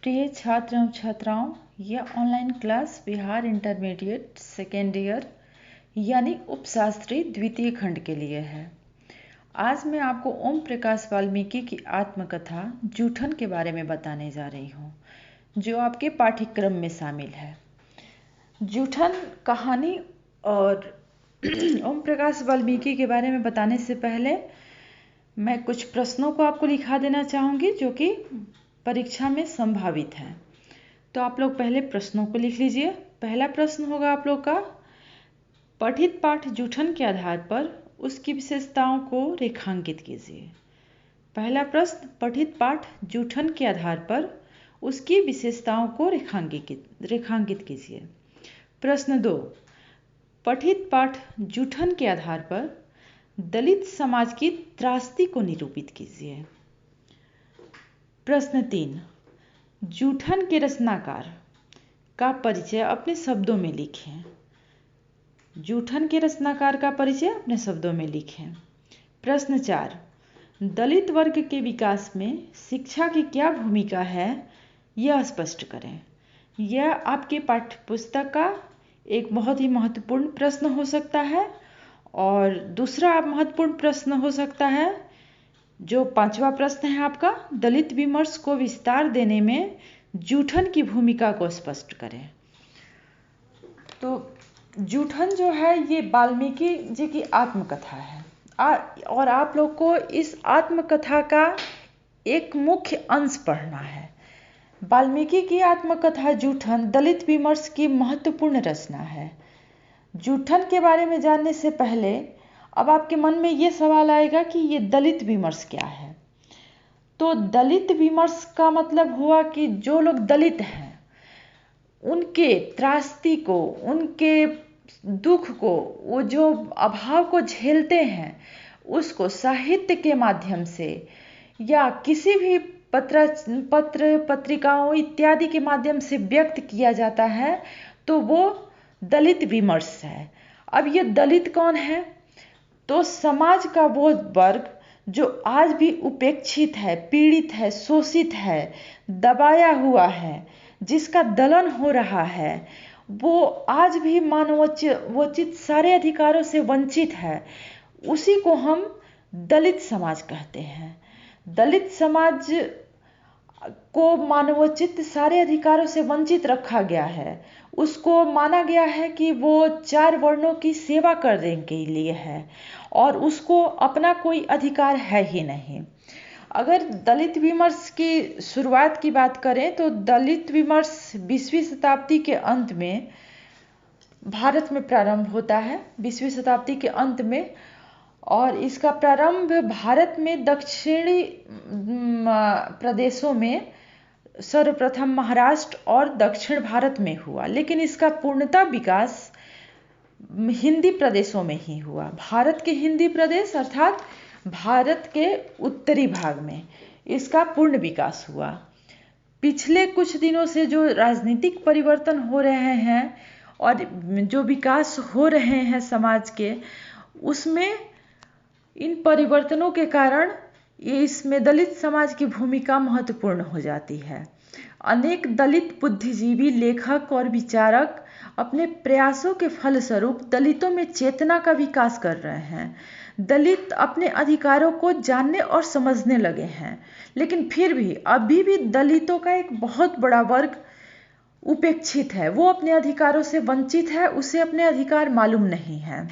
प्रिय छात्र एवं छात्राओं, यह online class Bihar intermediate second year यानी उपशास्त्री द्वितीय खंड के लिए है। आज मैं आपको ओम प्रकाश वाल्मीकि की आत्मकथा जूठन के बारे में बताने जा रही हूँ, जो आपके पाठ्यक्रम में शामिल है। जूठन कहानी और ओम प्रकाश वाल्मीकि के बारे में बताने से पहले मैं कुछ प्रश्नों को आपको लिखा देना चाहूँगी, जो कि परीक्षा में संभावित है। तो आप लोग पहले प्रश्नों को लिख लीजिए। पहला प्रश्न होगा आप लोग का, पठित पाठ जूठन के आधार पर उसकी विशेषताओं को रेखांकित कीजिए। पहला प्रश्न, पठित पाठ जूठन के आधार पर उसकी विशेषताओं को रेखांकित कीजिए। प्रश्न 2, पठित पाठ जूठन के आधार पर दलित समाज की त्रासदी को निरूपित कीजिए। प्रश्न 3, जूठन के रचनाकार का परिचय अपने शब्दों में लिखें। जूठन के रचनाकार का परिचय अपने शब्दों में लिखें। प्रश्न 4, दलित वर्ग के विकास में शिक्षा की क्या भूमिका है, यह स्पष्ट करें। यह आपके पाठ्य पुस्तक का एक बहुत ही महत्वपूर्ण प्रश्न हो सकता है। और दूसरा महत्वपूर्ण प्रश्न हो सकता है, जो 5वां प्रश्न है आपका, दलित विमर्श को विस्तार देने में जूठन की भूमिका को स्पष्ट करें। तो जूठन जो है ये वाल्मीकि जी की आत्मकथा है और आप लोग को इस आत्मकथा का एक मुख्य अंश पढ़ना है। वाल्मीकि की आत्मकथा जूठन दलित विमर्श की महत्वपूर्ण रचना है। जूठन के बारे में जानने से पहले अब आपके मन में ये सवाल आएगा कि ये दलित विमर्श क्या है। तो दलित विमर्श का मतलब हुआ कि जो लोग दलित हैं उनके त्रासदी को, उनके दुख को, वो जो अभाव को झेलते हैं, उसको साहित्य के माध्यम से या किसी भी पत्रिकाओं इत्यादि के माध्यम से व्यक्त किया जाता है, तो वो दलित विमर्श है। अब ये दलित कौन है? तो समाज का वो वर्ग जो आज भी उपेक्षित है, पीड़ित है, शोषित है, दबाया हुआ है, जिसका दलन हो रहा है, वो आज भी मानवोचित सारे अधिकारों से वंचित है, उसी को हम दलित समाज कहते हैं। दलित समाज को मानवोचित सारे अधिकारों से वंचित रखा गया है। उसको माना गया है कि वो 4 वर्णों की सेवा करने के लिए है और उसको अपना कोई अधिकार है ही नहीं। अगर दलित विमर्श की शुरुआत की बात करें तो दलित विमर्श 20वीं शताब्दी के अंत में भारत में प्रारंभ होता है, 20वीं शताब्दी के अंत में। और इसका प्रारंभ भारत में दक्षिणी प्रदेशों में, सर्वप्रथम महाराष्ट्र और दक्षिण भारत में हुआ, लेकिन इसका पूर्णतः विकास हिंदी प्रदेशों में ही हुआ। भारत के हिंदी प्रदेश अर्थात भारत के उत्तरी भाग में इसका पूर्ण विकास हुआ। पिछले कुछ दिनों से जो राजनीतिक परिवर्तन हो रहे हैं और जो विकास हो रहे हैं समाज के, उसमें इन परिवर्तनों के कारण इसमें दलित समाज की भूमिका महत्वपूर्ण हो जाती है। अनेक दलित बुद्धिजीवी, लेखक और विचारक अपने प्रयासों के फलस्वरूप दलितों में चेतना का विकास कर रहे हैं। दलित अपने अधिकारों को जानने और समझने लगे हैं, लेकिन फिर भी अभी भी दलितों का एक बहुत बड़ा वर्ग उपेक्षित है, वो अपने अधिकारों से वंचित है, उसे अपने अधिकार मालूम नहीं है।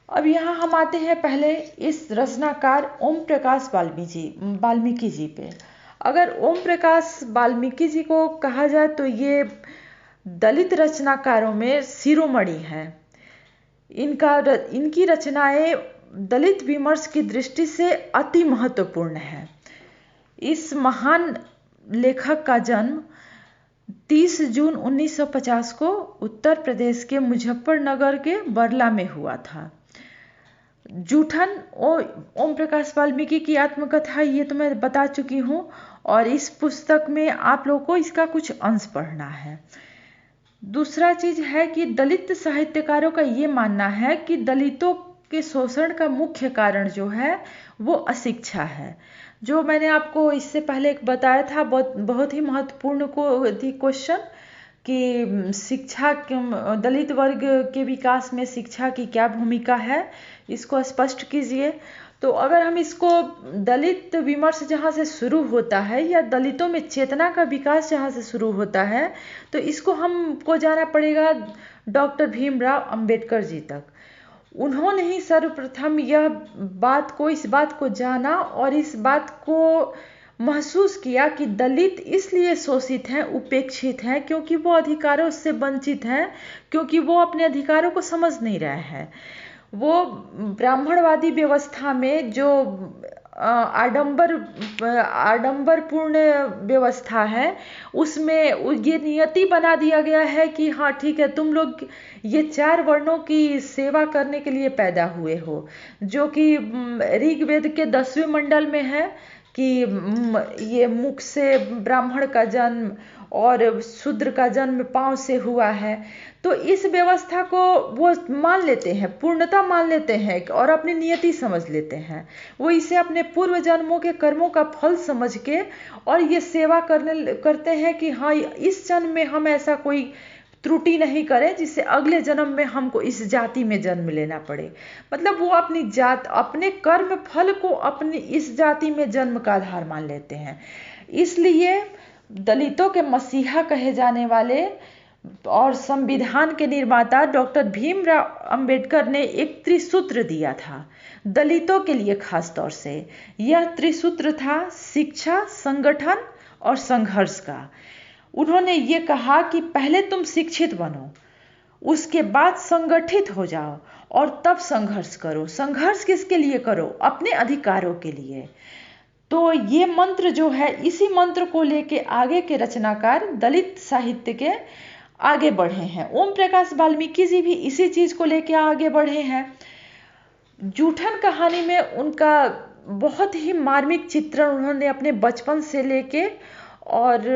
अब यहाँ हम आते हैं पहले इस रचनाकार ओम प्रकाश वाल्मीकि जी पे। अगर ओम प्रकाश वाल्मीकि जी को कहा जाए तो ये दलित रचनाकारों में शिरोमणि हैं। इनकी रचनाएं दलित विमर्श की दृष्टि से अति महत्वपूर्ण है। इस महान लेखक का जन्म 30 जून 1950 को उत्तर प्रदेश के मुजफ्फरनगर के बरला में हुआ था। जूठन ओम प्रकाश वाल्मीकि की आत्मकथा ये तो मैं बता चुकी हूँ, और इस पुस्तक में आप लोगों को इसका कुछ अंश पढ़ना है। दूसरा चीज है कि दलित साहित्यकारों का ये मानना है कि दलितों के शोषण का मुख्य कारण जो है वो अशिक्षा है। जो मैंने आपको इससे पहले एक बताया था, बहुत ही महत्वपूर्ण क्वेश्चन कि शिक्षा दलित वर्ग के विकास में शिक्षा की क्या भूमिका है, इसको स्पष्ट कीजिए। तो अगर हम इसको दलित विमर्श जहाँ से शुरू होता है या दलितों में चेतना का विकास जहाँ से शुरू होता है, तो इसको हमको जाना पड़ेगा डॉक्टर भीमराव अंबेडकर जी तक। उन्होंने ही सर्वप्रथम इस बात को जाना और इस बात को महसूस किया कि दलित इसलिए शोषित हैं, उपेक्षित हैं, क्योंकि वो अधिकारों से वंचित हैं, क्योंकि वो अपने अधिकारों को समझ नहीं रहे हैं। वो ब्राह्मणवादी व्यवस्था में जो आडंबरपूर्ण व्यवस्था है, उसमें ये नियति बना दिया गया है कि हाँ ठीक है, तुम लोग ये 4 वर्णों की सेवा करने के लिए पैदा हुए हो, जो कि ऋग्वेद के 10वें मंडल में है कि ये मुख से ब्राह्मण का जन्म और शूद्र का जन्म पांव से हुआ है। तो इस व्यवस्था को वो मान लेते हैं, पूर्णता मान लेते हैं और अपनी नियति समझ लेते हैं। वो इसे अपने पूर्व जन्मों के कर्मों का फल समझ के और ये सेवा करते हैं कि हाँ इस जन्म में हम ऐसा कोई त्रुटि नहीं करें जिससे अगले जन्म में हमको इस जाति में जन्म लेना पड़े। मतलब वो अपनी जात, अपने कर्म फल को अपनी इस जाति में जन्म का आधार मान लेते हैं। इसलिए दलितों के मसीहा कहे जाने वाले और संविधान के निर्माता डॉक्टर भीमराव अंबेडकर ने एक त्रिसूत्र दिया था दलितों के लिए। खास तौर से यह त्रिसूत्र था शिक्षा, संगठन और संघर्ष का। उन्होंने ये कहा कि पहले तुम शिक्षित बनो, उसके बाद संगठित हो जाओ और तब संघर्ष करो। संघर्ष किसके लिए करो? अपने अधिकारों के लिए। तो ये मंत्र जो है, इसी मंत्र को लेके आगे के रचनाकार दलित साहित्य के आगे बढ़े हैं। ओम प्रकाश वाल्मीकि जी भी इसी चीज को लेके आगे बढ़े हैं। जूठन कहानी में उनका बहुत ही मार्मिक चित्रण उन्होंने अपने बचपन से लेके और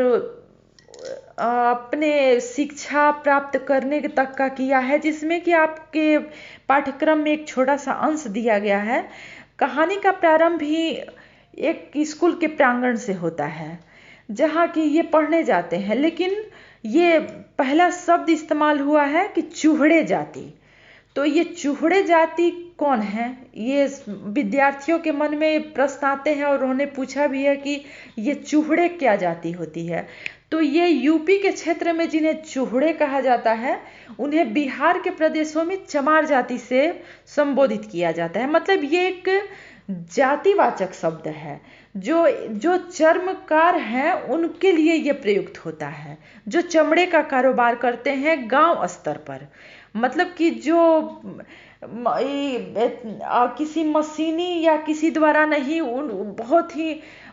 अपने शिक्षा प्राप्त करने तक का किया है, जिसमें कि आपके पाठ्यक्रम में एक छोटा सा अंश दिया गया है। कहानी का प्रारंभ ही एक स्कूल के प्रांगण से होता है, जहाँ कि ये पढ़ने जाते हैं, लेकिन ये पहला शब्द इस्तेमाल हुआ है कि चूहड़े जाति। तो ये चूहड़े जाति कौन है? ये विद्यार्थियों के मन में प्रश्न आते हैं और उन्होंने पूछा भी है कि ये चूहड़े क्या जाति होती है। तो ये यूपी के क्षेत्र में जिन्हें चूहड़े कहा जाता है, उन्हें बिहार के प्रदेशों में चमार जाति से संबोधित किया जाता है। मतलब ये एक जातिवाचक शब्द है। जो चर्मकार हैं उनके लिए ये प्रयुक्त होता है, जो चमड़े का कारोबार करते हैं गांव स्तर पर। मतलब कि जो किसी मशीनी या किसी द्वारा नहीं, बहुत ही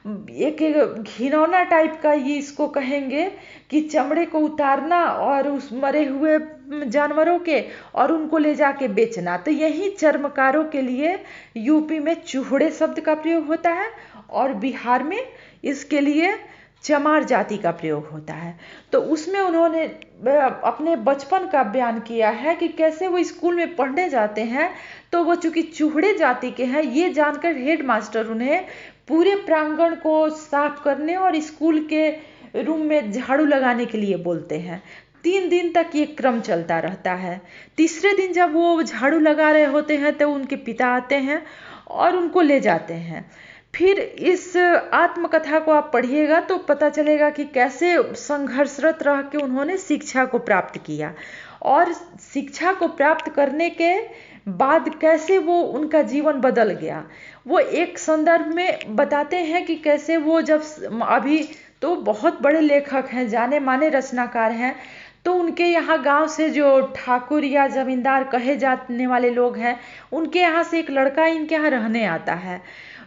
एक घिनौना टाइप का ये इसको कहेंगे कि चमड़े को उतारना और उस मरे हुए जानवरों के और उनको ले जाके बेचना। तो यही चर्मकारों के लिए यूपी में चूहड़े शब्द का प्रयोग होता है और बिहार में इसके लिए चमार जाति का प्रयोग होता है। तो उसमें उन्होंने अपने बचपन का बयान किया है कि कैसे वो स्कूल में पढ़ने जाते हैं, तो वो चूंकि चूहड़े जाति के हैं, ये जानकर हेड मास्टर उन्हें पूरे प्रांगण को साफ करने और स्कूल के रूम में झाड़ू लगाने के लिए बोलते हैं। 3 दिन तक ये क्रम चलता रहता है। तीसरे दिन जब वो झाड़ू लगा रहे होते हैं तो उनके पिता आते हैं और उनको ले जाते हैं। फिर इस आत्मकथा को आप पढ़िएगा तो पता चलेगा कि कैसे संघर्षरत रह के उन्होंने शिक्षा को प्राप्त किया और शिक्षा को प्राप्त करने के बाद कैसे वो उनका जीवन बदल गया। वो एक संदर्भ में बताते हैं कि कैसे वो जब अभी तो बहुत बड़े लेखक हैं, जाने माने रचनाकार हैं, तो उनके यहाँ गांव से जो ठाकुर या जमींदार कहे जाने वाले लोग हैं, उनके यहाँ से एक लड़का इनके यहाँ रहने आता है।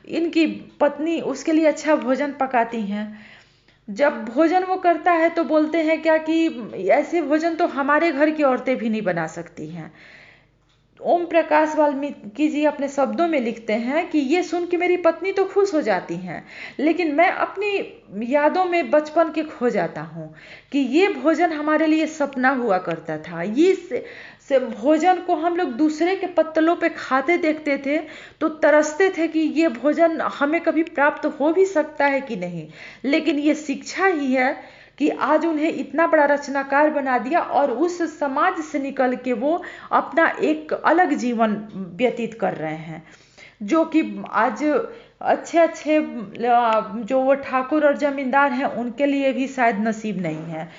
इनकी पत्नी उसके लिए अच्छा भोजन पकाती हैं। जब भोजन वो करता है तो बोलते हैं क्या कि ऐसे भोजन तो हमारे घर की औरतें भी नहीं बना सकती हैं। ओम प्रकाश वाल्मीकि जी अपने शब्दों में लिखते हैं कि ये सुन के मेरी पत्नी तो खुश हो जाती हैं, लेकिन मैं अपनी यादों में बचपन के खो जाता हूँ कि ये भोजन हमारे लिए सपना हुआ करता था। ये से भोजन को हम लोग दूसरे के पत्तलों पे खाते देखते थे तो तरसते थे कि ये भोजन हमें कभी प्राप्त हो भी सकता है कि नहीं। लेकिन ये शिक्षा ही है कि आज उन्हें इतना बड़ा रचनाकार बना दिया और उस समाज से निकल के वो अपना एक अलग जीवन व्यतीत कर रहे हैं, जो कि आज अच्छे अच्छे जो वो ठाकुर और जमींदार हैं उनके लिए भी शायद नसीब नहीं है।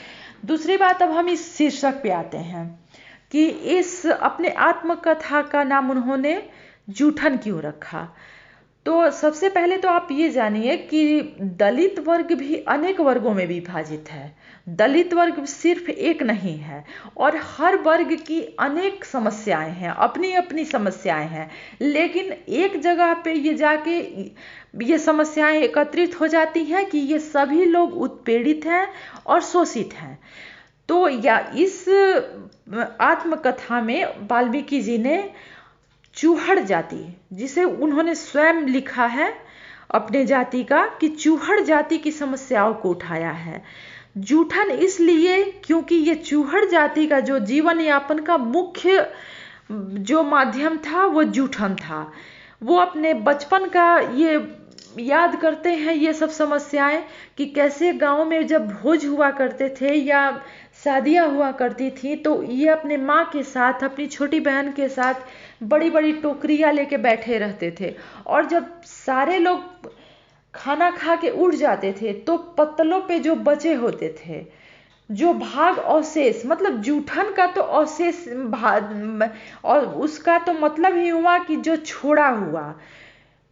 दूसरी बात, अब हम इस शीर्षक पे आते हैं कि इस अपने आत्मकथा का नाम उन्होंने जूठन क्यों रखा। तो सबसे पहले तो आप ये जानिए कि दलित वर्ग भी अनेक वर्गों में विभाजित है। दलित वर्ग सिर्फ एक नहीं है और हर वर्ग की अनेक समस्याएं हैं, अपनी अपनी समस्याएं हैं, लेकिन एक जगह पे ये जाके ये समस्याएं एकत्रित हो जाती हैं कि ये सभी लोग उत्पीड़ित हैं और शोषित हैं। तो या इस आत्मकथा में वाल्मीकि जी ने चूहड़ जाति, जिसे उन्होंने स्वयं लिखा है अपने जाति का, कि चूहड़ जाति की समस्याओं को उठाया है। जूठन इसलिए क्योंकि ये चूहड़ जाति का जो जीवन यापन का मुख्य जो माध्यम था वो जूठन था। वो अपने बचपन का ये याद करते हैं ये सब समस्याएं कि कैसे गांव में जब भोज हुआ करते थे या शादियां हुआ करती थी तो ये अपने माँ के साथ, अपनी छोटी बहन के साथ बड़ी बड़ी टोकरियां लेके बैठे रहते थे और जब सारे लोग खाना खा के उठ जाते थे तो पत्तलों पे जो बचे होते थे, जो भाग अवशेष, मतलब जूठन का तो अवशेष भाग, और उसका तो मतलब ही हुआ कि जो छोड़ा हुआ,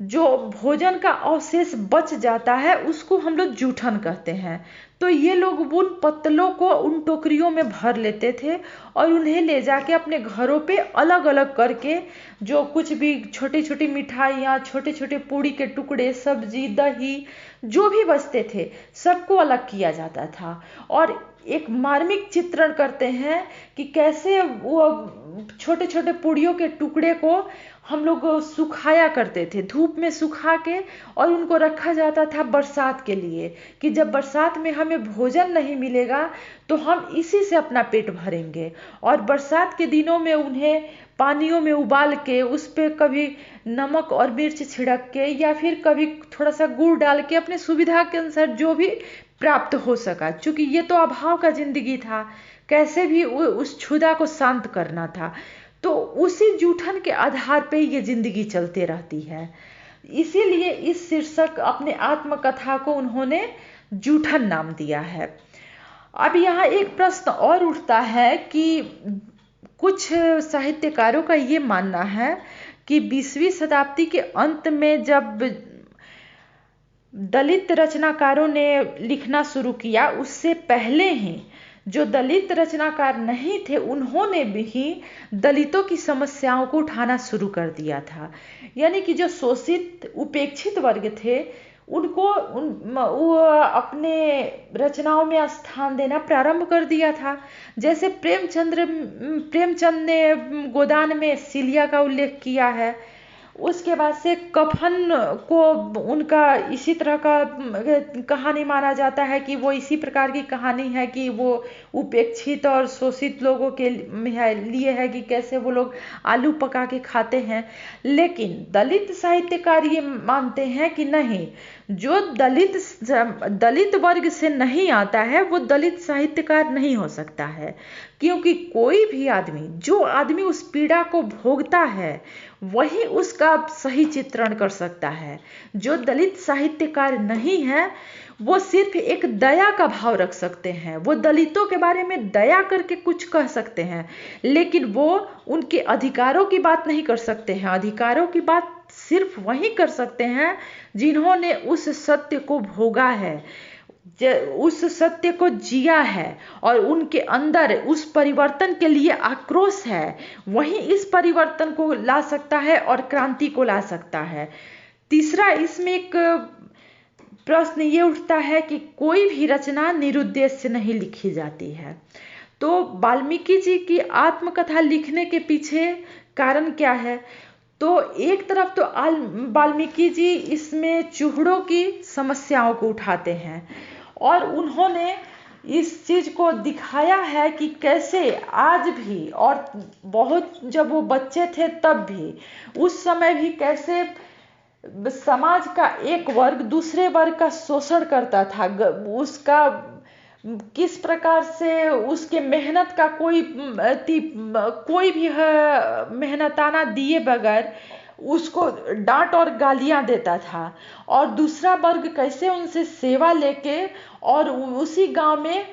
जो भोजन का अवशेष बच जाता है उसको हम लोग जूठन कहते हैं। तो ये लोग उन पत्तलों को उन टोकरियों में भर लेते थे और उन्हें ले जाके अपने घरों पे अलग अलग करके जो कुछ भी छोटी छोटी मिठाइयाँ, छोटे छोटे पूड़ी के टुकड़े, सब्जी, दही, जो भी बचते थे सबको अलग किया जाता था। और एक मार्मिक चित्रण करते हैं कि कैसे वो छोटे छोटे पूड़ियों के टुकड़े को हम लोग सुखाया करते थे, धूप में सुखा के, और उनको रखा जाता था बरसात के लिए कि जब बरसात में हमें भोजन नहीं मिलेगा तो हम इसी से अपना पेट भरेंगे। और बरसात के दिनों में उन्हें पानियों में उबाल के उस पर कभी नमक और मिर्च छिड़क के या फिर कभी थोड़ा सा गुड़ डाल के अपने सुविधा के अनुसार जो भी प्राप्त हो सका, क्योंकि ये तो अभाव का जिंदगी था, कैसे भी उस क्षुधा को शांत करना था। तो उसी जूठन के आधार पे ये जिंदगी चलते रहती है। इसीलिए इस शीर्षक अपने आत्मकथा को उन्होंने जूठन नाम दिया है। अब यहाँ एक प्रश्न और उठता है कि कुछ साहित्यकारों का ये मानना है कि 20वीं शताब्दी के अंत में जब दलित रचनाकारों ने लिखना शुरू किया, उससे पहले ही जो दलित रचनाकार नहीं थे उन्होंने भी दलितों की समस्याओं को उठाना शुरू कर दिया था। यानी कि जो शोषित उपेक्षित वर्ग थे उनको वो अपने रचनाओं में स्थान देना प्रारंभ कर दिया था। जैसे प्रेमचंद ने गोदान में सिलिया का उल्लेख किया है। उसके बाद से कफन को उनका इसी तरह का कहानी माना जाता है कि वो इसी प्रकार की कहानी है कि वो उपेक्षित और शोषित लोगों के लिए है कि कैसे वो लोग आलू पका के खाते हैं। लेकिन दलित साहित्यकार ये मानते हैं कि नहीं, जो दलित वर्ग से नहीं आता है वो दलित साहित्यकार नहीं हो सकता है, क्योंकि कोई भी आदमी, जो आदमी उस पीड़ा को भोगता है वही उसका सही चित्रण कर सकता है। जो दलित साहित्यकार नहीं है वो सिर्फ एक दया का भाव रख सकते हैं, वो दलितों के बारे में दया करके कुछ कह सकते हैं, लेकिन वो उनके अधिकारों की बात नहीं कर सकते हैं। अधिकारों की बात सिर्फ वही कर सकते हैं जिन्होंने उस सत्य को भोगा है, उस सत्य को जिया है और उनके अंदर उस परिवर्तन के लिए आक्रोश है। वही इस परिवर्तन को ला सकता है और क्रांति को ला सकता है। तीसरा, इसमें एक प्रश्न ये उठता है कि कोई भी रचना निरुद्देश्य नहीं लिखी जाती है। तो वाल्मीकि जी की आत्मकथा लिखने के पीछे कारण क्या है? तो एक तरफ तो वाल्मीकि जी इसमें चूहड़ों की समस्याओं को उठाते हैं और उन्होंने इस चीज को दिखाया है कि कैसे आज भी, और बहुत जब वो बच्चे थे तब भी, उस समय भी कैसे समाज का एक वर्ग दूसरे वर्ग का शोषण करता था, उसका किस प्रकार से उसके मेहनत का कोई भी मेहनताना दिए बगैर उसको डांट और गालियां देता था, और दूसरा वर्ग कैसे उनसे सेवा लेके और उसी गांव में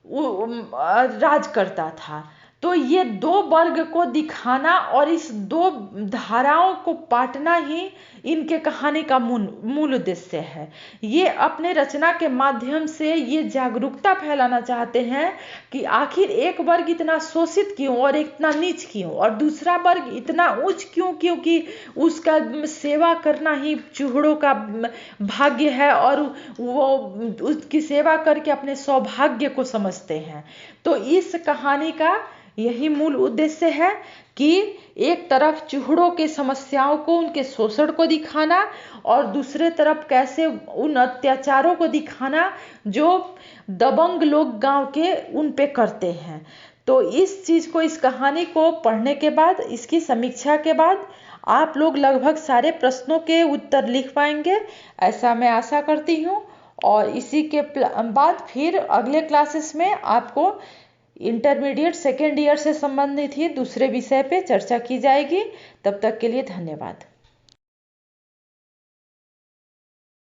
राज करता था। तो ये दो वर्ग को दिखाना और इस दो धाराओं को पाटना ही इनके कहानी का मूल उद्देश्य है। ये अपने रचना के माध्यम से ये जागरूकता फैलाना चाहते हैं कि आखिर एक वर्ग इतना शोषित क्यों और इतना नीच क्यों, और दूसरा वर्ग इतना उच्च क्यों, क्योंकि उसका सेवा करना ही चूहड़ों का भाग्य है और वो उसकी सेवा करके अपने सौभाग्य को समझते हैं। तो इस कहानी का यही मूल उद्देश्य है कि एक तरफ चूहड़ों के समस्याओं को, उनके शोषण को दिखाना, और दूसरे तरफ कैसे उन अत्याचारों को दिखाना जो दबंग लोग गांव के उन पे करते हैं। तो इस चीज को, इस कहानी को पढ़ने के बाद, इसकी समीक्षा के बाद आप लोग लगभग सारे प्रश्नों के उत्तर लिख पाएंगे, ऐसा मैं आशा करती हूँ। और इसी के बाद फिर अगले क्लासेस में आपको इंटरमीडिएट सेकेंड ईयर से संबंधित ही दूसरे विषय पे चर्चा की जाएगी। तब तक के लिए धन्यवाद।